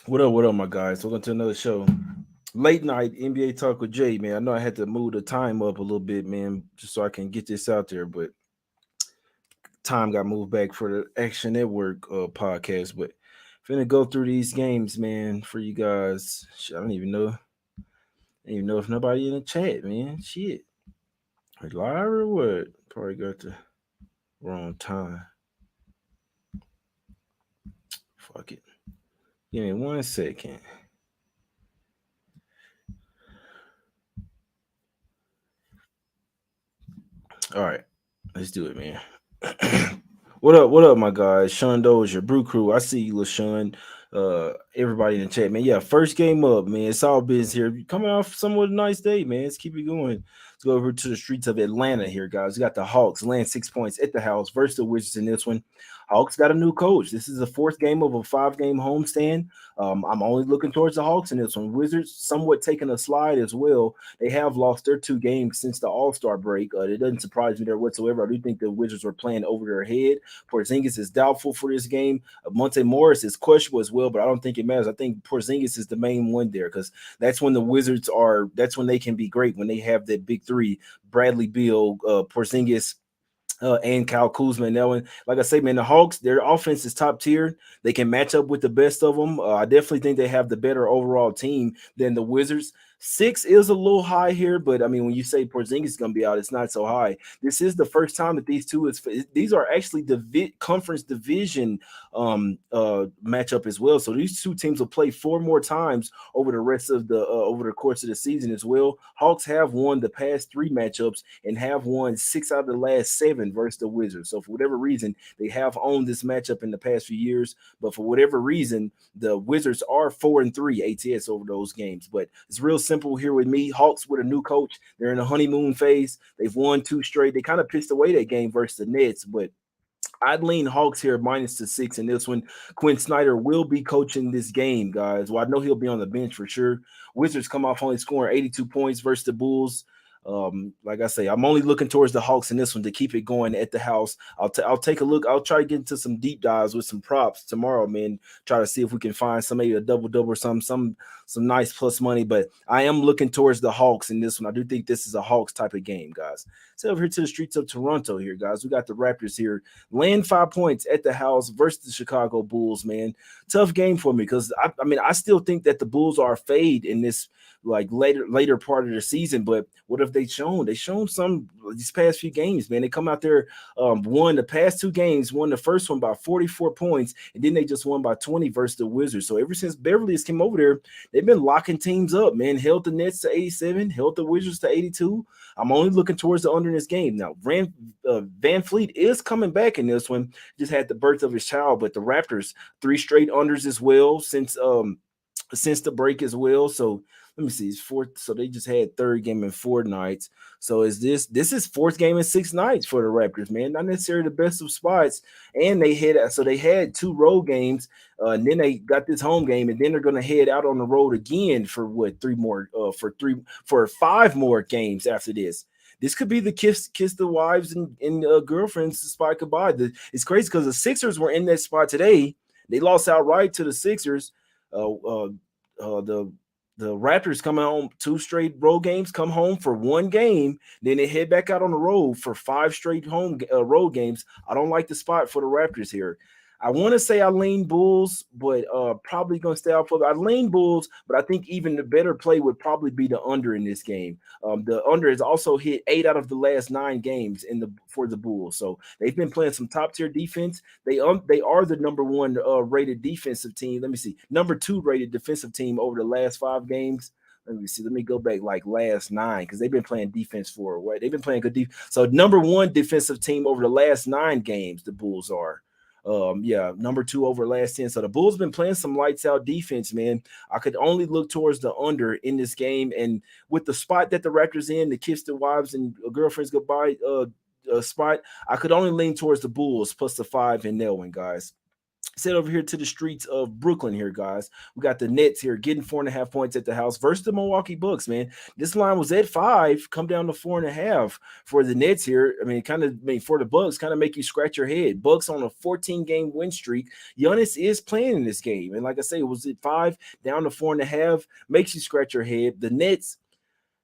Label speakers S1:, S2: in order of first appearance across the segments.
S1: What up, my guys? Welcome to another show. Late night NBA talk with Jay, man. I know I had to move the time up a little bit, man, just so I can get this out there, but time got moved back for the Action Network podcast. But finna go through these games, man, for you guys. Shit, I don't even know. I don't even know if nobody in the chat, man. Shit. Like live or what? Probably got the wrong time. Fuck it. Give me 1 second. All right. Let's do it, man. What up, my guys? Sean Dozier, Brew Crew. I see you, LaShawn. Everybody in the chat, man. Yeah, first game up, man. It's all business here. Coming off somewhat a nice day, man. Let's keep it going. Let's go over to the streets of Atlanta here, guys. We got the Hawks laying 6 points at the house versus the Wizards in this one. Hawks got a new coach. This is the fourth game of a 5 game homestand. I'm only looking towards the Hawks in this one. Wizards somewhat taking a slide as well. They have lost their 2 games since the All Star break. It doesn't surprise me there whatsoever. I do think the Wizards were playing over their head. Porzingis is doubtful for this game. Monte Morris is questionable as well, but I don't think it matters. I think Porzingis is the main one there because that's when the Wizards are. That's when they can be great when they have that big three: Bradley Beal, Porzingis, and Kyle Kuzma. And that one, like I say, man, the Hawks, their offense is top tier. They can match up with the best of them. I definitely think they have the better overall team than the Wizards. 6 is a little high here, but I mean, when you say Porzingis is going to be out, it's not so high. This is the first time that these are actually the conference division matchup as well. So these two teams will play 4 more times over the rest of the over the course of the season as well. Hawks have won the past 3 matchups and have won 6 out of the last 7 versus the Wizards. So for whatever reason, they have owned this matchup in the past few years. But for whatever reason, the Wizards are 4-3 ATS over those games. But it's real simple here with me. Hawks with a new coach. They're in a honeymoon phase. They've won 2 straight. They kind of pissed away that game versus the Nets, but I'd lean Hawks here minus the 6 in this one. Quinn Snyder will be coaching this game, guys. Well, I know he'll be on the bench for sure. Wizards come off only scoring 82 points versus the Bulls. Like I say, I'm only looking towards the Hawks in this one to keep it going at the house. I'll take a look. I'll try to get into some deep dives with some props tomorrow, man. Try to see if we can find some maybe a double double or some nice plus money. But I am looking towards the Hawks in this one. I do think this is a Hawks type of game, guys. So over here to the streets of Toronto here, guys. We got the Raptors here. Land 5 points at the house versus the Chicago Bulls, man. Tough game for me because I mean I still think that the Bulls are a fade in this like later part of the season. But what have they shown? They shown some these past few games, man. They come out there, won the past 2 games, won the first one by 44 points, and then they just won by 20 versus the Wizards. So ever since Beverly has came over there, they've been locking teams up, man. Held the Nets to 87, held the Wizards to 82. I'm only looking towards the under in this game. Now, Van Fleet is coming back in this one. Just had the birth of his child, but the Raptors 3 straight unders as well since the break as well. So let me see. It's fourth. So they just had third game in 4 nights. So this is fourth game in 6 nights for the Raptors, man. Not necessarily the best of spots. And they had 2 road games, and then they got this home game, and then they're gonna head out on the road again for what 3 more for 5 more games after this. This could be the kiss the wives and girlfriends spot goodbye. It's crazy because the Sixers were in that spot today. They lost outright to the Sixers. Uh, uh, the Raptors come home 2 straight road games, come home for 1 game, then they head back out on the road for 5 straight home road games. I don't like the spot for the Raptors here. I want to say I lean Bulls, but probably gonna stay out for. I lean Bulls, but I think even the better play would probably be the under in this game. The under has also hit 8 out of the last 9 games in the for the Bulls, so they've been playing some top tier defense. They are the number one rated defensive team. Let me see, number 2 rated defensive team over the last 5 games. Let me see. Let me go back like last 9 because they've been playing defense for what they've been playing good defense. So number 1 defensive team over the last 9 games, the Bulls are. Yeah, number 2 over last 10. So the Bulls been playing some lights out defense, man. I could only look towards the under in this game, and with the spot that the Raptors in, the kiss the wives and girlfriends goodbye spot, I could only lean towards the Bulls plus the 5 in that one, guys. Let's head over here to the streets of Brooklyn here, guys. We got the Nets here getting 4.5 points at the house versus the Milwaukee Bucks, man. This line was at 5, come down to 4.5 for the Nets here. I mean, for the Bucks, kind of make you scratch your head. Bucks on a 14-game win streak. Giannis is playing in this game. And like I say, it was at 5, down to 4.5. Makes you scratch your head. The Nets,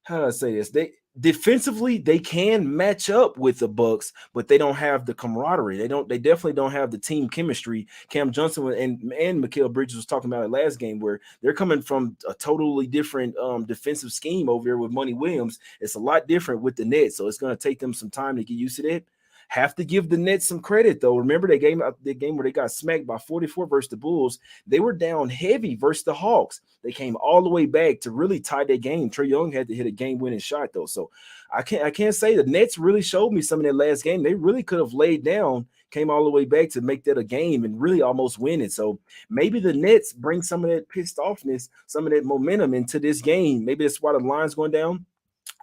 S1: how do I say this? They defensively they can match up with the Bucks, but they don't have the camaraderie. They definitely don't have the team chemistry. Cam Johnson and Mikal Bridges was talking about it last game where they're coming from a totally different defensive scheme over here with Money Williams. It's a lot different with the Nets, so it's going to take them some time to get used to that. Have to give the Nets some credit though. Remember the game where they got smacked by 44 versus the Bulls. They were down heavy versus the Hawks. They came all the way back to really tie that game. Trae Young had to hit a game-winning shot though. So I can't say the Nets really showed me some in that last game. They really could have laid down, came all the way back to make that a game and really almost win it. So maybe the Nets bring some of that pissed offness, some of that momentum into this game. Maybe that's why the line's going down.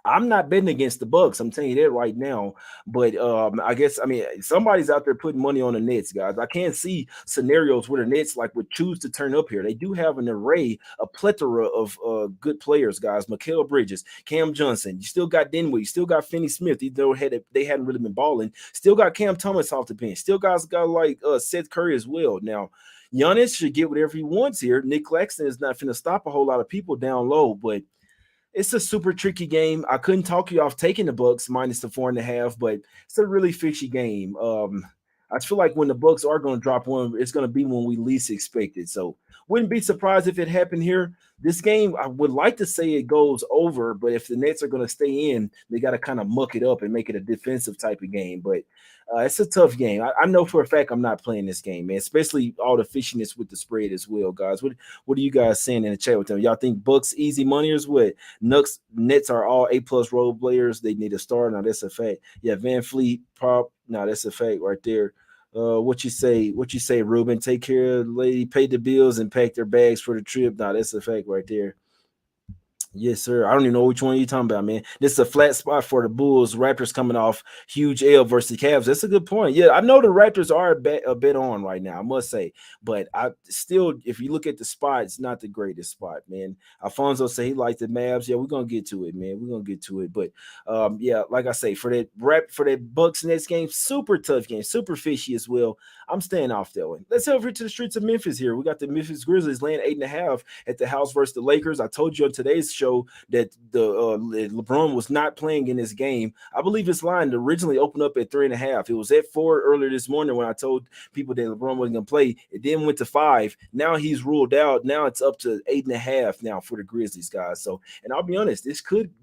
S1: I'm not betting against the Bucks. I'm telling you that right now. But I mean somebody's out there putting money on the Nets, guys. I can't see scenarios where the Nets like would choose to turn up here. They do have an array, a plethora of good players, guys. Mikal Bridges, Cam Johnson. You still got Dinwiddie. You still got Finney Smith. Even though they hadn't really been balling. Still got Cam Thomas off the bench. Still got like Seth Curry as well. Now Giannis should get whatever he wants here. Nick Claxton is not going to stop a whole lot of people down low, but it's a super tricky game. I couldn't talk you off taking the Bucks minus the 4.5, but it's a really fishy game. I feel like when the Bucks are going to drop one, it's going to be when we least expect it. So wouldn't be surprised if it happened here. This game, I would like to say it goes over, but if the Nets are going to stay in, they got to kind of muck it up and make it a defensive type of game. But it's a tough game. I know for a fact I'm not playing this game, man. Especially all the fishiness with the spread as well, guys. What are you guys saying in the chat with them? Y'all think Bucks easy money or what? Nets are all A+ role players. They need a star. Now that's a fact. Yeah, Van Fleet, Pop. Now that's a fact right there. What you say? What you say, Ruben? Take care of the lady, pay the bills, and pack their bags for the trip. Now that's a fact right there. Yes, sir. I don't even know which one you're talking about, man. This is a flat spot for the Bulls. Raptors coming off huge L versus the Cavs. That's a good point. Yeah, I know the Raptors are a bit on right now, I must say. But I still, if you look at the spot, it's not the greatest spot, man. Alfonso say he likes the Mavs. Yeah, we're gonna get to it, man. We're gonna get to it. But yeah, like I say, for that Bucks Nets game, super tough game, super fishy as well. I'm staying off that one. Let's head over to the streets of Memphis here. We got the Memphis Grizzlies laying 8.5 at the house versus the Lakers. I told you on today's show that the LeBron was not playing in this game. I believe this line originally opened up at 3.5. It was at 4 earlier this morning when I told people that LeBron wasn't going to play. It then went to 5. Now he's ruled out. Now it's up to 8.5 now for the Grizzlies, guys. So, and I'll be honest, this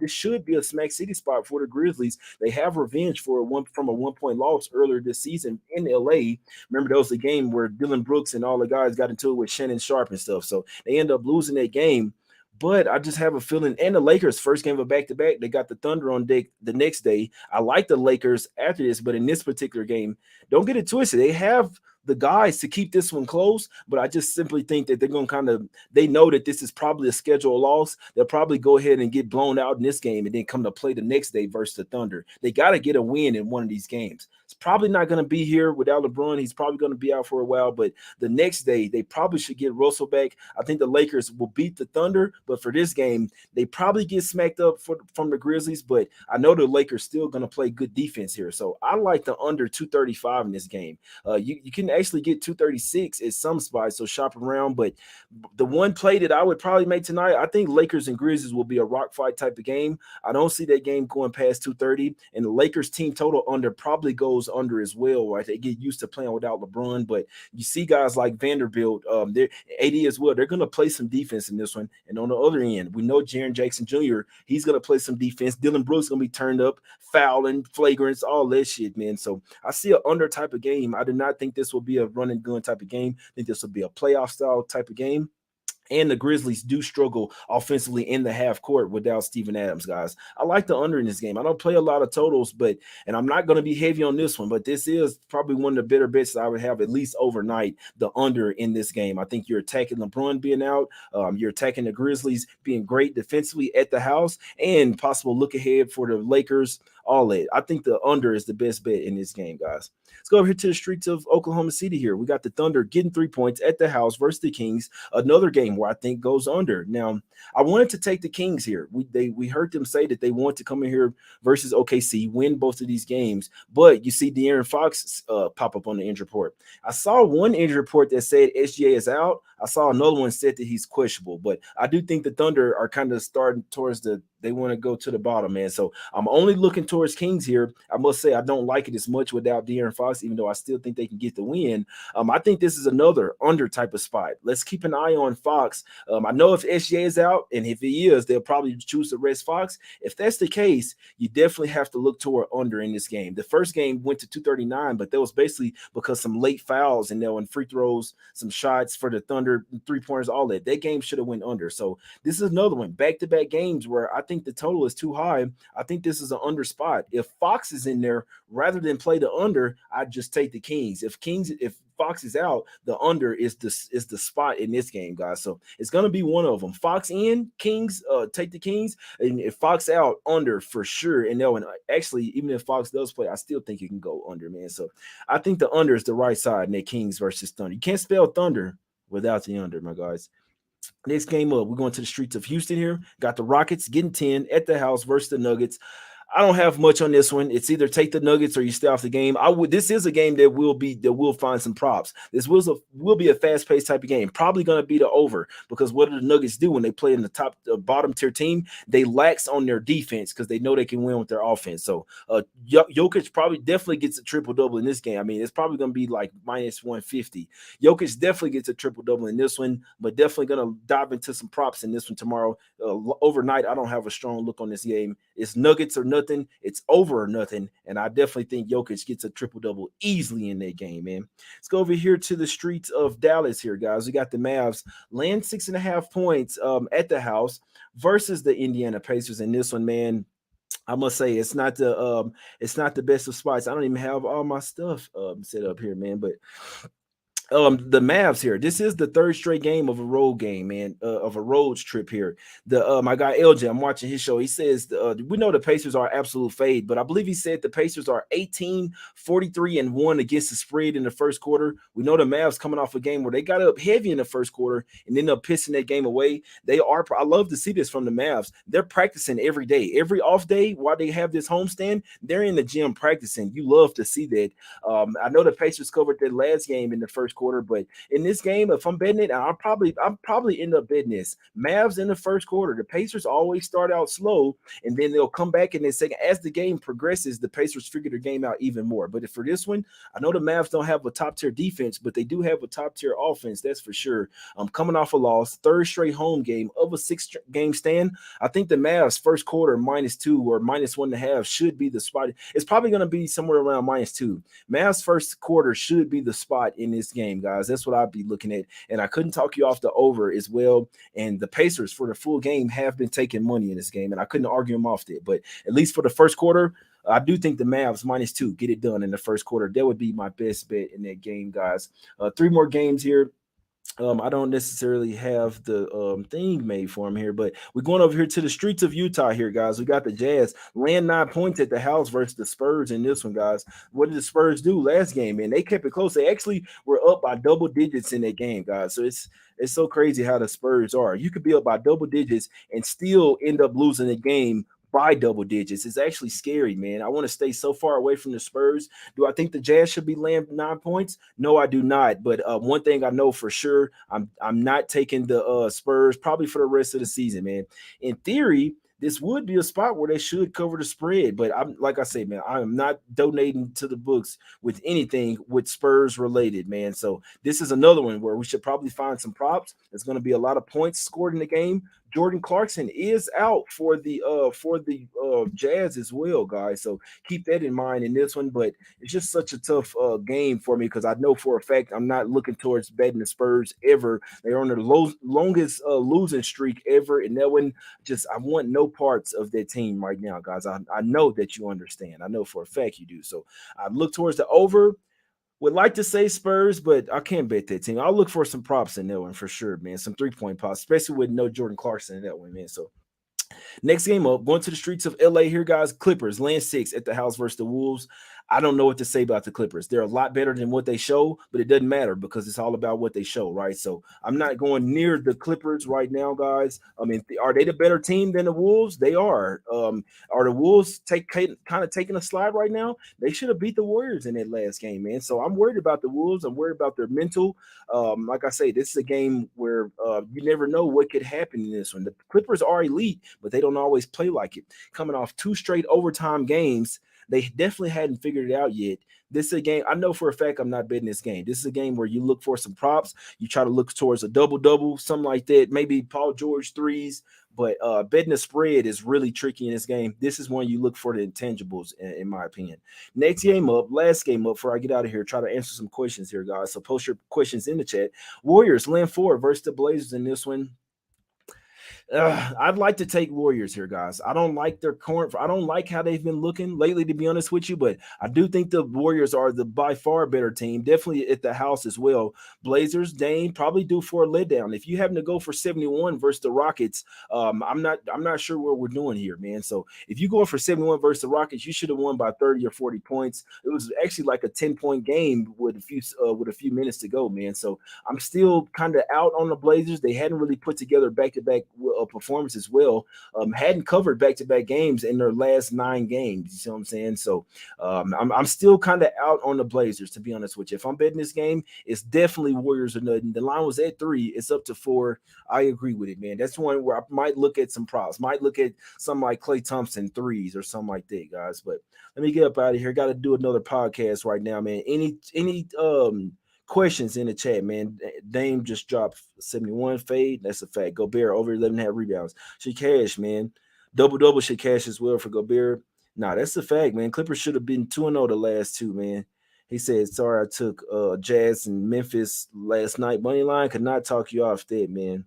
S1: should be a smack city spot for the Grizzlies. They have revenge from a 1-point loss earlier this season in LA. Remember, that was the game where Dylan Brooks and all the guys got into it with Shannon Sharp and stuff. So they end up losing that game. But I just have a feeling, and the Lakers' first game of a back-to-back, they got the Thunder on deck the next day. I like the Lakers after this, but in this particular game, don't get it twisted. They have the guys to keep this one close, but I just simply think that they're going to they know that this is probably a scheduled loss. They'll probably go ahead and get blown out in this game and then come to play the next day versus the Thunder. They got to get a win in one of these games. It's probably not going to be here without LeBron. He's probably going to be out for a while, but the next day, they probably should get Russell back. I think the Lakers will beat the Thunder, but for this game, they probably get smacked up from the Grizzlies, but I know the Lakers still going to play good defense here. So I like the under 235 in this game. You can actually get 236 at some spots, so shop around. But the one play that I would probably make tonight, I think Lakers and Grizzlies will be a rock fight type of game. I don't see that game going past 230, and the Lakers team total under probably goes under as well, right? They get used to playing without LeBron, but you see guys like Vanderbilt, they're AD as well. They're going to play some defense in this one. And on the other end, we know Jaren Jackson Jr., he's going to play some defense. Dylan Brooks going to be turned up, fouling, flagrants, all that shit, man. So I see an under type of game. I do not think this will be a run and gun type of game. I think this will be a playoff style type of game. And the Grizzlies do struggle offensively in the half court without Steven Adams, guys. I like the under in this game. I don't play a lot of totals, and I'm not going to be heavy on this one, but this is probably one of the better bets that I would have at least overnight, the under in this game. I think you're attacking LeBron being out. You're attacking the Grizzlies being great defensively at the house and possible look ahead for the Lakers, all that. I think the under is the best bet in this game, guys. Let's go over here to the streets of Oklahoma City here. We got the Thunder getting 3 points at the house versus the Kings. Another game where I think goes under. Now, I wanted to take the Kings here. We heard them say that they want to come in here versus OKC, win both of these games. But you see De'Aaron Fox pop up on the injury report. I saw one injury report that said SGA is out. I saw another one said that he's questionable. But I do think the Thunder are kind of starting towards they want to go to the bottom, man. So I'm only looking towards Kings here. I must say I don't like it as much without De'Aaron Fox, even though I still think they can get the win. I think this is another under type of spot. Let's keep an eye on Fox. I know if SGA is out, and if he is, they'll probably choose to rest Fox. If that's the case, you definitely have to look toward under in this game. The first game went to 239, but that was basically because some late fouls and free throws, some shots for the Thunder, 3-pointers, all that. That game should have went under. So this is another one, back-to-back games where I think the total is too high. I think this is an under spot. If Fox is in there, rather than play the under, I'd just take the Kings. If Fox is out, the under is the spot in this game, guys. So it's gonna be one of them. Fox in, Kings, take the Kings, and if Fox out, under for sure. And actually, even if Fox does play, I still think it can go under, man. So I think the under is the right side in that Kings versus Thunder. You can't spell Thunder without the under, my guys. Next game up, we're going to the streets of Houston here. Got the Rockets getting 10 at the house versus the Nuggets. I don't have much on this one. It's either take the Nuggets or you stay off the game. This is a game that will find some props. This will be a fast-paced type of game. Probably going to be the over, because what do the Nuggets do when they play in the bottom tier team? They lax on their defense because they know they can win with their offense. So Jokic probably definitely gets a triple-double in this game. I mean, it's probably going to be like minus 150. Jokic definitely gets a triple-double in this one, but definitely going to dive into some props in this one tomorrow. Overnight, I don't have a strong look on this game. It's Nuggets or nothing. It's over or nothing. And I definitely think Jokic gets a triple-double easily in that game, man. Let's go over here to the streets of Dallas here, guys. We got the Mavs laying 6.5 points at the house versus the Indiana Pacers. In this one, man, I must say it's not the best of spots. I don't even have all my stuff set up here, man. But the Mavs here. This is the third straight game of a road game, man, of a road trip here. My guy LJ, I'm watching his show. He says we know the Pacers are absolute fade, but I believe he said the Pacers are 18-43-1 against the spread in the first quarter. We know the Mavs coming off a game where they got up heavy in the first quarter and ended up pissing that game away. I love to see this from the Mavs. They're practicing every day, every off day while they have this homestand. They're in the gym practicing. You love to see that. I know the Pacers covered their last game in the first quarter, but in this game, if I'm betting it, I'll probably end up betting this. Mavs in the first quarter. The Pacers always start out slow, and then they'll come back in the second. As the game progresses, the Pacers figure their game out even more. But for this one, I know the Mavs don't have a top-tier defense, but they do have a top-tier offense, that's for sure. Coming off a loss, third straight home game of a 6-game stand. I think the Mavs first quarter -2 or -1.5 should be the spot. It's probably going to be somewhere around -2. Mavs first quarter should be the spot in this game, guys. That's what I'd be looking at. And I couldn't talk you off the over as well. And the Pacers for the full game have been taking money in this game, and I couldn't argue them off that. But at least for the first quarter, I do think the Mavs -2 get it done in the first quarter. That would be my best bet in that game, guys. 3 more games here. I don't necessarily have the thing made for him here, but we're going over here to the streets of Utah here, guys. We got the Jazz laying 9 points at the house versus the Spurs in this one, guys. What did the Spurs do last game, man? They kept it close. They actually were up by double digits in that game, guys. So it's so crazy how the Spurs are. You could be up by double digits and still end up losing the game by double digits. It's actually scary, man. I want to stay so far away from the Spurs. Do I think the Jazz should be laying 9 points? No, I do not. But one thing I know for sure, I'm not taking the Spurs probably for the rest of the season, man. In theory, this would be a spot where they should cover the spread. But like I say, man, I am not donating to the books with anything with Spurs related, man. So this is another one where we should probably find some props. There's going to be a lot of points scored in the game. Jordan Clarkson is out for the Jazz as well, guys. So keep that in mind in this one. But it's just such a tough game for me because I know for a fact I'm not looking towards betting the Spurs ever. They're on their longest losing streak ever, and that one I want no parts of that team right now, guys. I know that you understand. I know for a fact you do. So I look towards the over. Would like to say Spurs, but I can't bet that team. I'll look for some props in that one for sure, man. Some 3-point props, especially with no Jordan Clarkson in that one, man. So next game up, going to the streets of LA here, guys. Clippers laying 6 at the house versus the Wolves. I don't know what to say about the Clippers. They're a lot better than what they show, but it doesn't matter because it's all about what they show, right? So I'm not going near the Clippers right now, guys. I mean, are they the better team than the Wolves? They are. Are the Wolves kind of taking a slide right now? They should have beat the Warriors in that last game, man. So I'm worried about the Wolves. I'm worried about their mental. Like I say, this is a game where you never know what could happen in this one. The Clippers are elite, but they don't always play like it. Coming off two straight overtime games, they definitely hadn't figured it out yet. This is a game. I know for a fact I'm not betting this game. This is a game where you look for some props. You try to look towards a double-double, something like that. Maybe Paul George threes. But betting the spread is really tricky in this game. This is one you look for the intangibles, in my opinion. Next game up, last game up, before I get out of here, try to answer some questions here, guys. So post your questions in the chat. Warriors, land forward versus the Blazers in this one. I'd like to take Warriors here, guys. I don't like their current. I don't like how they've been looking lately, to be honest with you. But I do think the Warriors are the by far better team. Definitely at the house as well. Blazers, Dame probably due for a letdown. If you happen to go for 71 versus the Rockets, I'm not sure what we're doing here, man. So if you go for 71 versus the Rockets, you should have won by 30 or 40 points. It was actually like a 10-point game with a few minutes to go, man. So I'm still kind of out on the Blazers. They hadn't really put together back-to-back performance as well. Hadn't covered back-to-back games in their last 9 games. You see what I'm saying? So I'm still kind of out on the Blazers, to be honest with you. If I'm betting this game, it's definitely Warriors or nothing. The line was at 3. It's up to 4. I agree with it, man. That's one where I might look at some props. Might look at something like Klay Thompson threes or something like that, guys. But let me get up out of here. Got to do another podcast right now, man. Any questions in the chat, man. Dame just dropped 71 fade. That's a fact. Gobert over 11.5 rebounds. Should cash, man. Double should cash as well for Gobert. Nah, that's a fact, man. Clippers should have been 2-0 the last 2, man. He said, sorry, I took Jazz and Memphis last night. Money line could not talk you off that, man.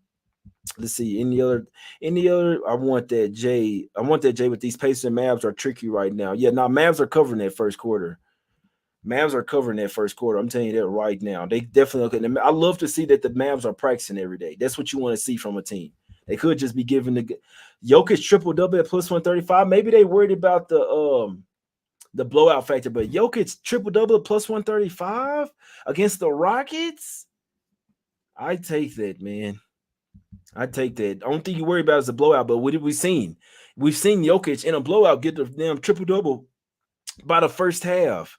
S1: Let's see. Any other I want that J. But these Pacers and Mavs are tricky right now. Yeah, now Mavs are covering that first quarter. Mavs are covering that first quarter. I'm telling you that right now. They definitely okay. I love to see that the Mavs are practicing every day. That's what you want to see from a team. They could just be giving the Jokic triple double at plus 135. Maybe they worried about the blowout factor, but Jokic triple double at plus 135 against the Rockets. I take that, man. I take that. The only thing you worry about is the blowout. But what have we seen? We've seen Jokic in a blowout get the damn triple double by the first half.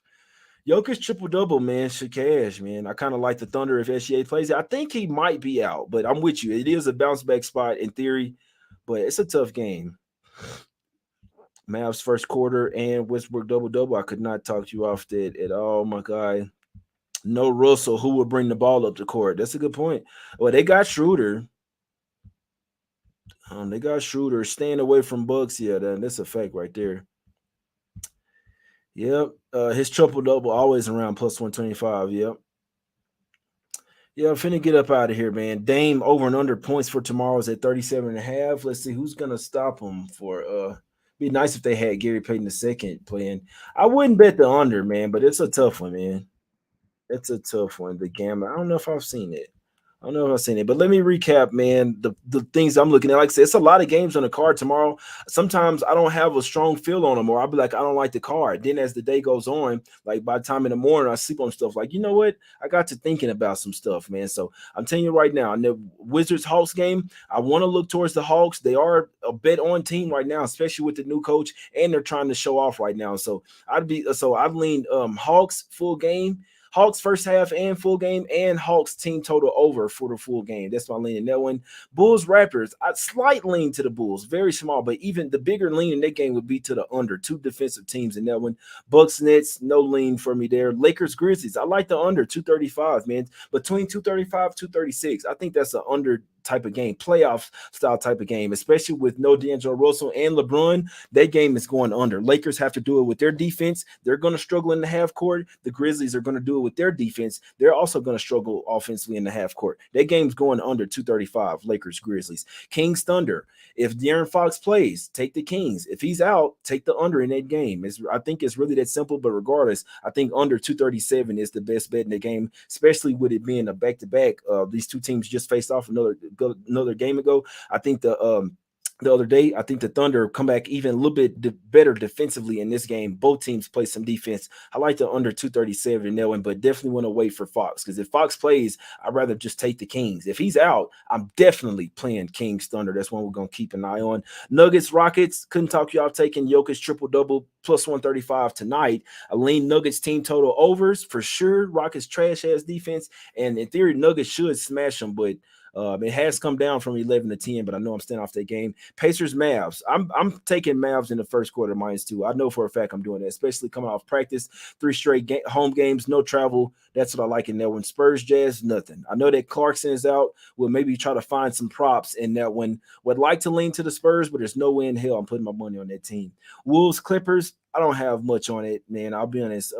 S1: Jokic triple-double, man, should cash, man. I kind of like the Thunder if SGA plays it. I think he might be out, but I'm with you. It is a bounce-back spot in theory, but it's a tough game. Mavs first quarter and Westbrook double-double. I could not talk you off that at all, my guy. No Russell, who will bring the ball up the court? That's a good point. Well, they got Schroeder. They got Schroeder staying away from Bucks. Yeah, that's a fact right there. Yep. His triple-double always around plus 125. Yep. Yeah, I'm finna get up out of here, man. Dame over and under points for tomorrow is at 37.5. Let's see who's gonna stop him for be nice if they had Gary Payton II playing. I wouldn't bet the under, man, but it's a tough one, man. It's a tough one. The gamma. I don't know if I've seen it. I don't know if I've seen it, but let me recap, man. The things I'm looking at. Like I said, it's a lot of games on the card tomorrow. Sometimes I don't have a strong feel on them, or I'll be like, I don't like the card. Then as the day goes on, like by the time in the morning, I sleep on stuff. Like, you know what? I got to thinking about some stuff, man. So I'm telling you right now, in the Wizards Hawks game, I want to look towards the Hawks. They are a bet on team right now, especially with the new coach, and they're trying to show off right now. So I've leaned Hawks full game. Hawks first half and full game, and Hawks team total over for the full game. That's my lean in that one. Bulls Raptors, I slight lean to the Bulls, very small, but even the bigger lean in that game would be to the under. 2 defensive teams in that one. Bucks Nets, no lean for me there. Lakers Grizzlies, I like the under 235, man. Between 235 236, I think that's an under type of game, playoff style type of game, especially with no D'Angelo Russell and LeBron. That game is going under. Lakers have to do it with their defense. They're going to struggle in the half court. The Grizzlies are going to do it with their defense. They're also going to struggle offensively in the half court. That game's going under 235, Lakers Grizzlies. Kings Thunder. If De'Aaron Fox plays, take the Kings. If he's out, take the under in that game. I think it's really that simple, but regardless, I think under 237 is the best bet in the game, especially with it being a back-to-back. These two teams just faced off another game ago. I think the the other day. I think the Thunder come back even a little bit better defensively in this game. Both teams play some defense. I like the under 237 in that one, but definitely want to wait for Fox, because if Fox plays, I'd rather just take the Kings. If he's out, I'm definitely playing Kings Thunder. That's one we're going to keep an eye on. Nuggets Rockets, couldn't talk you out taking Jokic triple double plus 135 tonight. I lean Nuggets team total overs for sure. Rockets trash ass defense, and in theory, Nuggets should smash them, but it has come down from 11 to 10, but I know I'm staying off that game. Pacers Mavs. I'm taking Mavs in the first quarter -2. I know for a fact I'm doing that, especially coming off practice, 3 straight home games, no travel. That's what I like in that one. Spurs Jazz, nothing. I know that Clarkson is out. We'll maybe try to find some props in that one. Would like to lean to the Spurs, but there's no way in hell I'm putting my money on that team. Wolves Clippers. I don't have much on it, man. I'll be honest.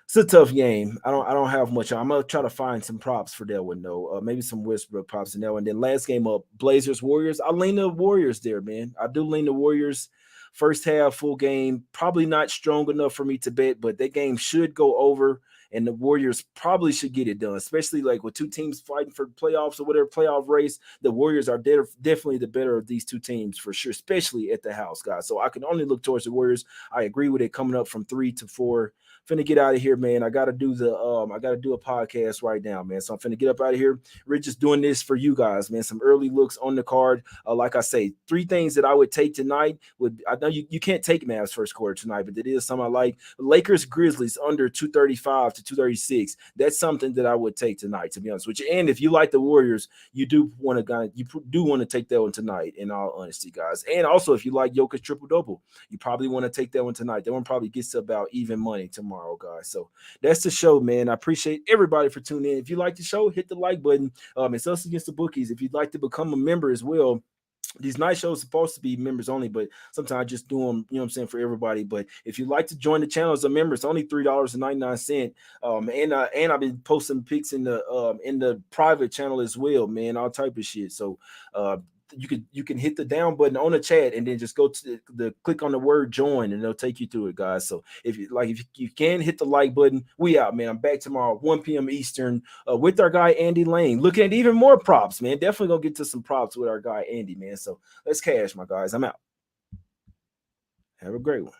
S1: It's a tough game. I don't have much. I'm gonna try to find some props for that one though. Maybe some Westbrook props in that one. Then last game up, Blazers Warriors. I lean the Warriors there, man. I do lean the Warriors. First half, full game, probably not strong enough for me to bet, but that game should go over, and the Warriors probably should get it done, especially like with two teams fighting for playoffs or whatever playoff race. The Warriors are definitely the better of these two teams for sure, especially at the house, guys. So I can only look towards the Warriors. I agree with it coming up from 3 to 4. Finna get out of here, man. I gotta do a podcast right now, man. So I'm finna get up out of here. We're just doing this for you guys, man. Some early looks on the card. Like I say, 3 things that I would take tonight. I know you can't take Mavs first quarter tonight, but it is something I like. Lakers Grizzlies under 235 to 236. That's something that I would take tonight, to be honest with you. And if you like the Warriors, you do want to take that one tonight, in all honesty, guys. And also, if you like Jokic triple double, you probably want to take that one tonight. That one probably gets to about even money tomorrow, guys. So that's the show, man. I appreciate everybody for tuning in. If you like the show, hit the like button. It's Us Against the Bookies. If you'd like to become a member as well, these night shows supposed to be members only, but sometimes I just do them, you know what I'm saying, for everybody. But if you'd like to join the channel as a member, it's only $3.99. And I've been posting pics in the private channel as well, man, all type of shit. So you can hit the down button on the chat and then just go to the click on the word join, and it'll take you through it, guys. So if you can hit the like button, we out, man. I'm back tomorrow 1 p.m. Eastern with our guy Andy Lane, looking at even more props, man. Definitely gonna get to some props with our guy Andy, man. So let's cash, my guys. I'm out. Have a great one.